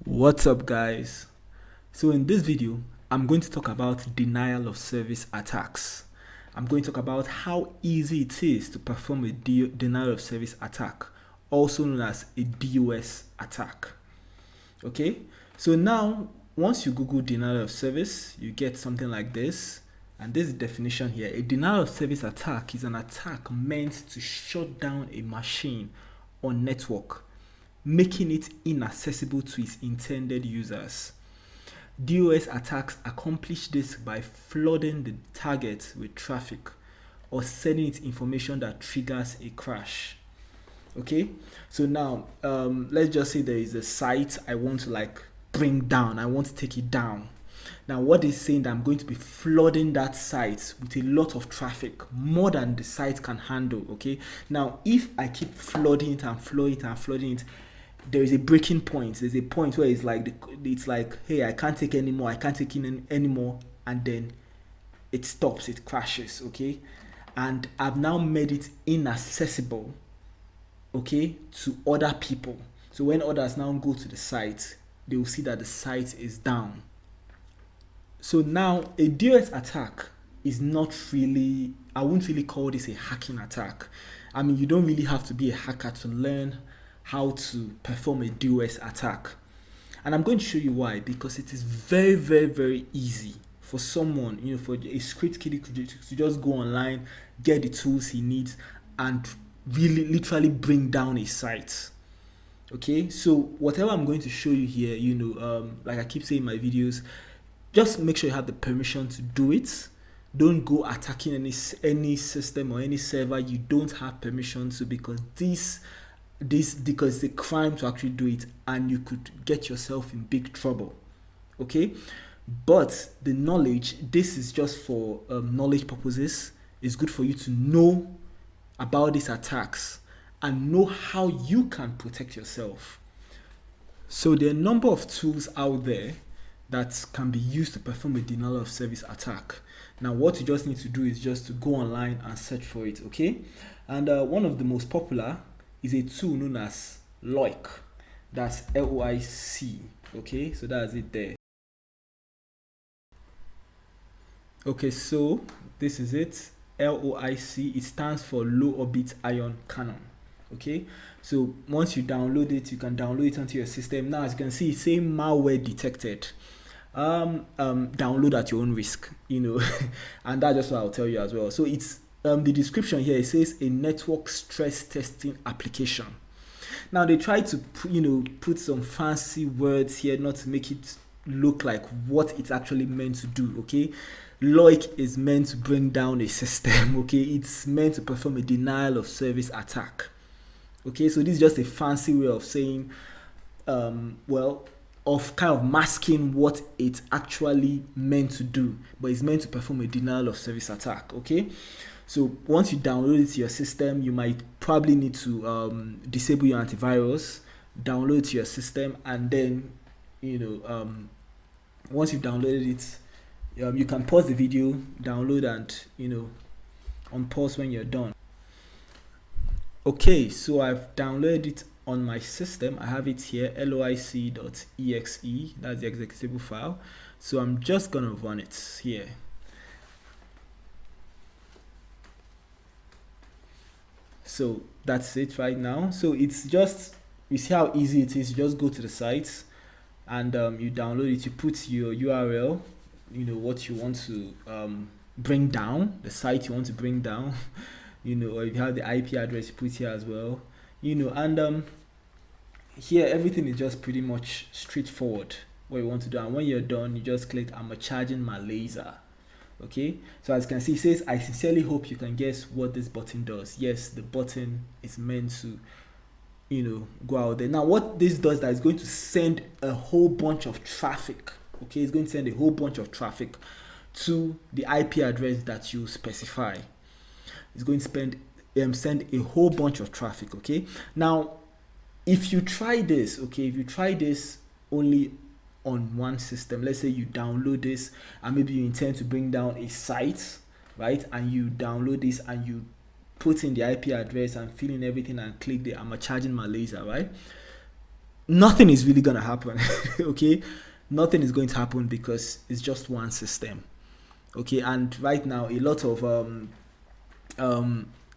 What's up, guys? So in this video I'm going to talk about denial of service attacks. I'm going to talk about how easy it is to perform a denial of service attack, also known as a DOS attack. Okay, so now once you Google denial of service, you get something like this. And this definition here: a denial of service attack is an attack meant to shut down a machine or network, making it inaccessible to its intended users. DOS attacks accomplish this by flooding the target with traffic or sending it information that triggers a crash. Okay, so now let's just say there is a site I want to bring down. I want to take it down. Now what is saying that I'm going to be flooding that site with a lot of traffic, more than the site can handle. Okay, now if I keep flooding it and flooding it and flooding it, there is a breaking point. There's a point where it's like, hey, I can't take anymore. I can't take in anymore, and then it stops. It crashes. Okay, and I've now made it inaccessible, okay, to other people. So when others now go to the site, they will see that the site is down. So now a DOS attack is not really, I wouldn't really call this a hacking attack. I mean, you don't really have to be a hacker to learn how to perform a DOS attack. And I'm going to show you why, because it is very, very, very easy for someone, for a script kiddie to just go online, get the tools he needs, and really literally bring down a site. Okay, so whatever I'm going to show you here, like I keep saying in my videos, just make sure you have the permission to do it. Don't go attacking any system or any server you don't have permission to, because because it's a crime to actually do it, and you could get yourself in big trouble. Okay, but the knowledge, this is just for knowledge purposes. It's good for you to know about these attacks and know how you can protect yourself. So there are a number of tools out there that can be used to perform a denial of service attack. Now what you just need to do is just to go online and search for it. Okay, and one of the most popular is a tool known as Loic. That's Loic. Okay, so that's it there. Okay, so this is it. Loic. It stands for low orbit ion cannon. Okay, so once you download it, you can download it onto your system. Now as you can see, it's saying malware detected. Download at your own risk, and that's just what I'll tell you as well. So it's the description here, it says a network stress testing application. Now they try to put some fancy words here, not to make it look like what it's actually meant to do. Okay, Loic is meant to bring down a system. Okay, it's meant to perform a denial of service attack. Okay, so this is just a fancy way of saying of kind of masking what it's actually meant to do, but it's meant to perform a denial of service attack. Okay, so once you download it to your system, you might probably need to disable your antivirus, download it to your system, and then once you've downloaded it, you can pause the video, download, and unpause when you're done. Okay, so I've downloaded it on my system. I have it here, loic.exe. That's the executable file. So I'm just gonna run it here. So that's it right now. So it's just, you see how easy it is. You just go to the site and you download it. You put your URL, what you want to bring down, the site you want to bring down, or if you have the IP address, you put here as well, and here everything is just pretty much straightforward what you want to do. And when you're done, you just click I'm charging my laser. Okay, so as you can see, it says I sincerely hope you can guess what this button does. Yes, the button is meant to go out there. Now what this does, that is going to send a whole bunch of traffic. Okay, it's going to send a whole bunch of traffic to the IP address that you specify. It's going to send a whole bunch of traffic. Okay, now if you try this, only on one system, let's say you download this and maybe you intend to bring down a site, right, and you download this and you put in the IP address and fill in everything and click the I'm charging my laser, right? nothing is really gonna happen. Okay, nothing is going to happen because it's just one system. Okay, and right now a lot of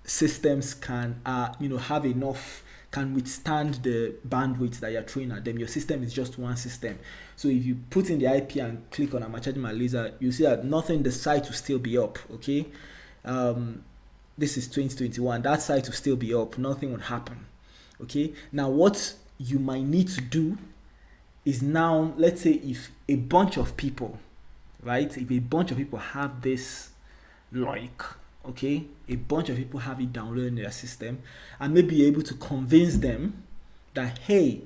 systems can have enough, can withstand the bandwidth that you're throwing at them. Your system is just one system. So if you put in the IP and click on I'm charging my laser, you see that nothing, the site will still be up. Okay, this is 2021, that site will still be up, nothing would happen. Okay, now what you might need to do is, now let's say if a bunch of people, right, if a bunch of people have this Loic, okay, a bunch of people have it downloaded in their system, and maybe you're able to convince them that, hey,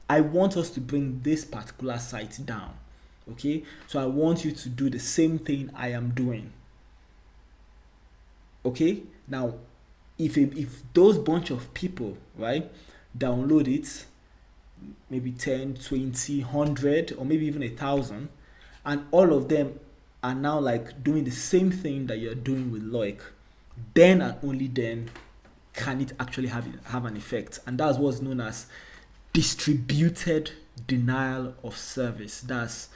I want us to bring this particular site down. Okay, so I want you to do the same thing I am doing. Okay, now if those bunch of people, right, download it, maybe 10, 20, 100, or maybe even 1,000, and all of them are now like doing the same thing that you're doing with Loic, then and only then can it actually have an effect. And that's what's known as distributed denial of service. That's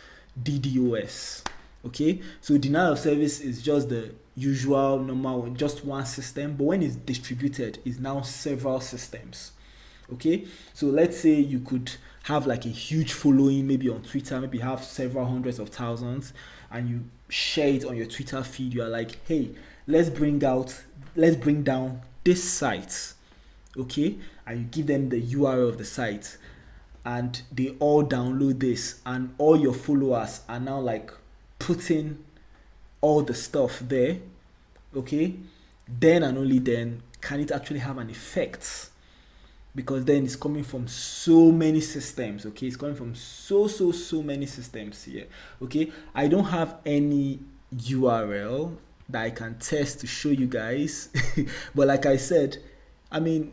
DDOS. Okay, so denial of service is just the usual normal, just one system, but when it's distributed, it's now several systems. Okay, so let's say you could have like a huge following, maybe on Twitter, maybe have several hundreds of thousands, and you share it on your Twitter feed. You are like, hey, let's bring down this site. Okay, and you give them the URL of the site, and they all download this, and all your followers are now like putting all the stuff there. Okay, then and only then can it actually have an effect, because then it's coming from so many systems. Okay, it's coming from so many systems here. Okay, I don't have any URL that I can test to show you guys but like I said, I mean,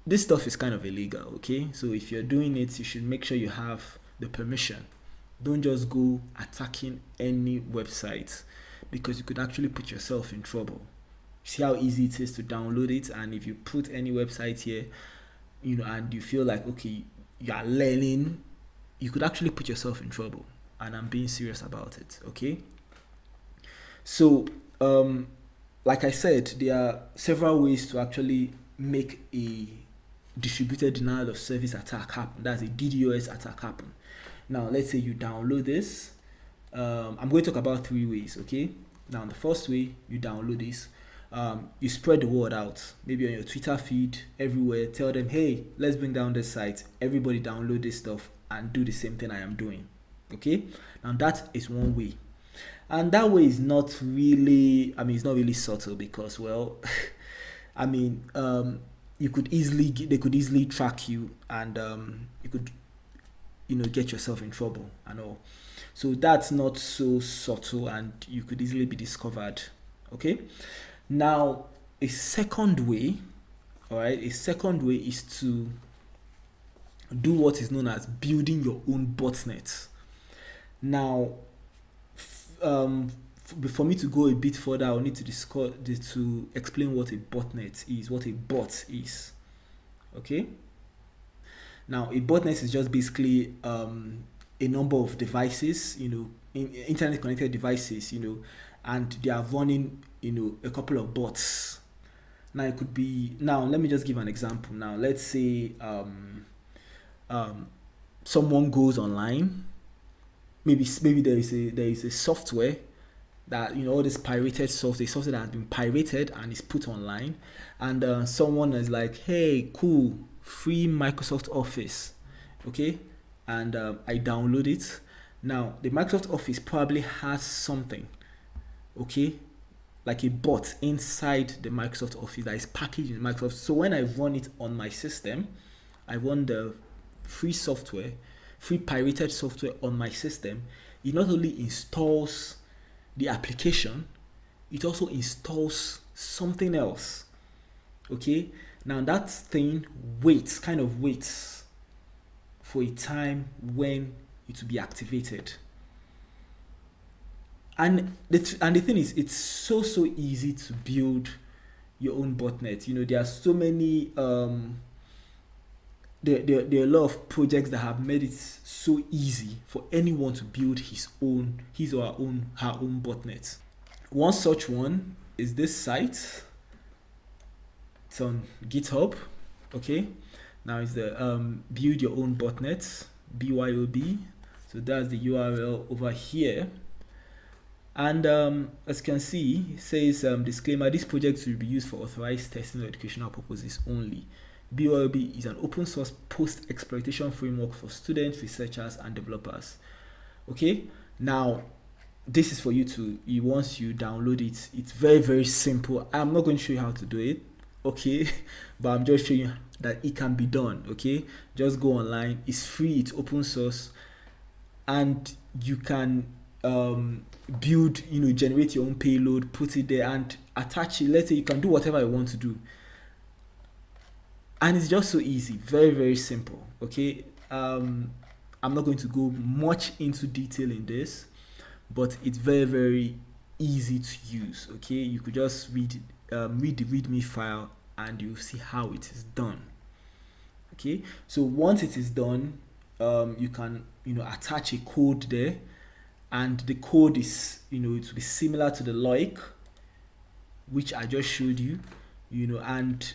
this stuff is kind of illegal. Okay, so if you're doing it, you should make sure you have the permission. Don't just go attacking any website, because you could actually put yourself in trouble. See how easy it is to download it, and if you put any website here, and you feel like, okay, you are learning, you could actually put yourself in trouble, and I'm being serious about it. Okay, so like I said, there are several ways to actually make a distributed denial of service attack happen. That's a DDoS attack happen. Now let's say you download this. I'm going to talk about 3 ways. Okay, now the first way, you download this, you spread the word out, maybe on your Twitter feed, everywhere. Tell them, hey, let's bring down this site, everybody download this stuff and do the same thing I am doing. Okay, now that is one way, and that way is not really, it's not really subtle, because, well, they could easily track you, and you could get yourself in trouble and all. So that's not so subtle, and you could easily be discovered. Okay, now a second way is to do what is known as building your own botnet. Now for me to go a bit further, I'll need to explain what a botnet is, what a bot is. Okay, now a botnet is just basically a number of devices, internet connected devices, and they are running, a couple of bots. Now it could be, now let me just give an example. Now let's say someone goes online, maybe there is a software that, all this pirated software that has been pirated and is put online, and someone is like, hey, cool, free Microsoft Office. Okay, and I download it. Now the Microsoft Office probably has something, okay, like a bot inside the Microsoft Office that is packaged in Microsoft. So when I run it on my system, I run the free pirated software on my system. It not only installs the application, it also installs something else. Okay, now that thing waits for a time when it will be activated. And the thing is, it's so easy to build your own botnet. There are so many there are a lot of projects that have made it so easy for anyone to build his or her own botnet. One such one is this site. It's on GitHub. Okay, now it's the build your own botnet, BYOB. So that's the URL over here. And as you can see, it says disclaimer: this project will be used for authorized testing or educational purposes only. BYOB is an open source post exploitation framework for students, researchers, and developers. Okay, now this is for you to, once you download it, it's very, very simple. I'm not going to show you how to do it, okay, but I'm just showing you that it can be done. Okay, just go online, it's free, it's open source, and you can build, generate your own payload, put it there and attach it. Let's say you can do whatever you want to do, and it's just so easy, very, very simple. Okay, I'm not going to go much into detail in this, but it's very, very easy to use. Okay, you could just read the readme file and you'll see how it is done. Okay, so once it is done, you can attach a code there, and the code is it will be similar to the Loic, which I just showed you, and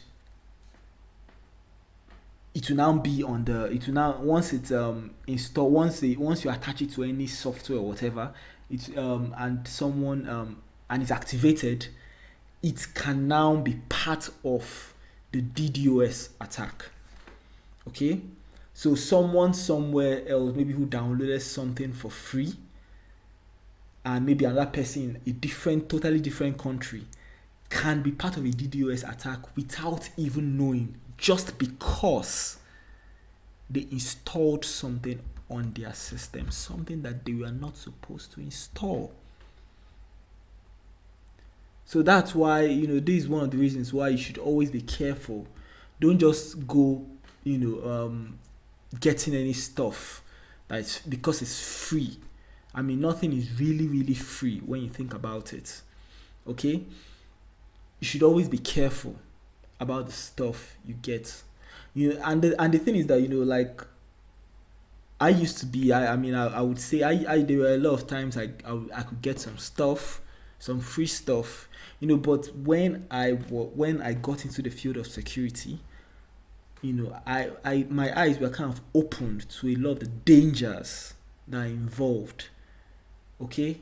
it will now be on the, it will now, once it's installed, once you attach it to any software or whatever, it and someone and it's activated, it can now be part of the DDoS attack. Okay, so someone somewhere else, maybe who downloaded something for free, and maybe another person in a totally different country, can be part of a DDoS attack without even knowing, just because they installed something on their system, something that they were not supposed to install. So that's why, this is one of the reasons why you should always be careful. Don't just go, getting any stuff that's because it's free. I mean, nothing is really, really free when you think about it. Okay, you should always be careful about the stuff you get. And the thing is that, like, I used to be, I would say there were a lot of times I could get some stuff, some free stuff, but when I got into the field of security, my eyes were kind of opened to a lot of the dangers that are involved, okay,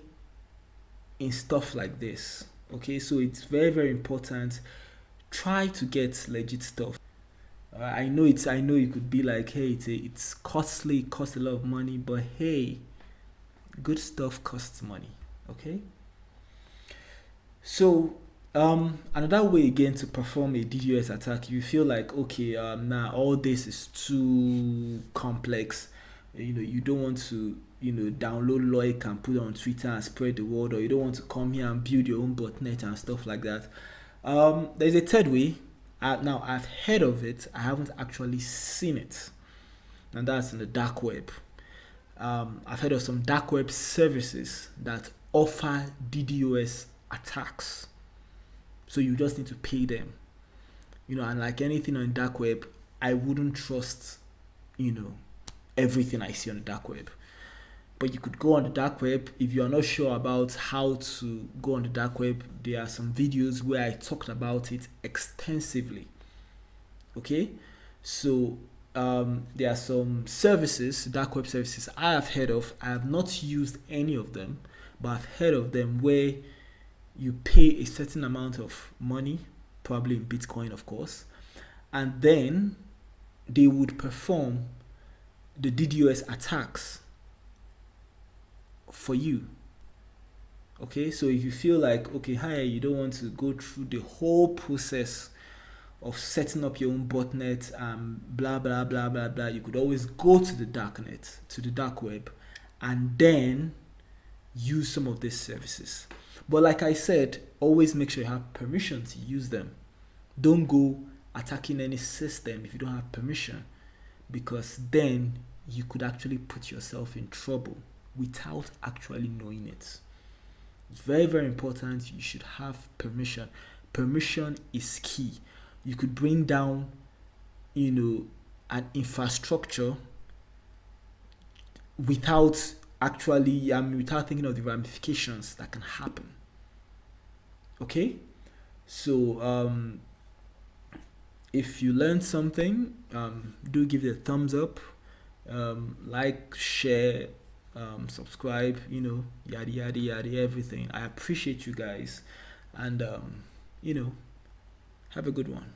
in stuff like this. Okay, so it's very, very important. Try to get legit stuff. I know you could be like, hey, it's costly, it costs a lot of money, but hey, good stuff costs money. Okay, so another way again to perform a DDoS attack, you feel like, okay, now all this is too complex, you don't want to download Loic and put it on Twitter and spread the word, or you don't want to come here and build your own botnet and stuff like that. There's a third way. Now, I've heard of it, I haven't actually seen it, and that's in the dark web. I've heard of some dark web services that offer DDoS attacks, so you just need to pay them. And like anything on the dark web, I wouldn't trust everything I see on the dark web. But you could go on the dark web. If you are not sure about how to go on the dark web, there are some videos where I talked about it extensively. Okay, so there are some services, dark web services I have heard of. I have not used any of them, but I've heard of them, where you pay a certain amount of money, probably in Bitcoin, of course, and then they would perform the DDoS attacks for you. Okay, so if you feel like, okay, hi, you don't want to go through the whole process of setting up your own botnet, blah blah blah blah blah, you could always go to the darknet, to the dark web, and then use some of these services. But like I said, always make sure you have permission to use them. Don't go attacking any system if you don't have permission, because then you could actually put yourself in trouble without actually knowing it. It's very, very important. You should have permission. Permission is key. You could bring down, an infrastructure without actually without thinking of the ramifications that can happen. Okay, so if you learned something, do give it a thumbs up, like, share, subscribe, yada yada yada, everything. I appreciate you guys, and have a good one.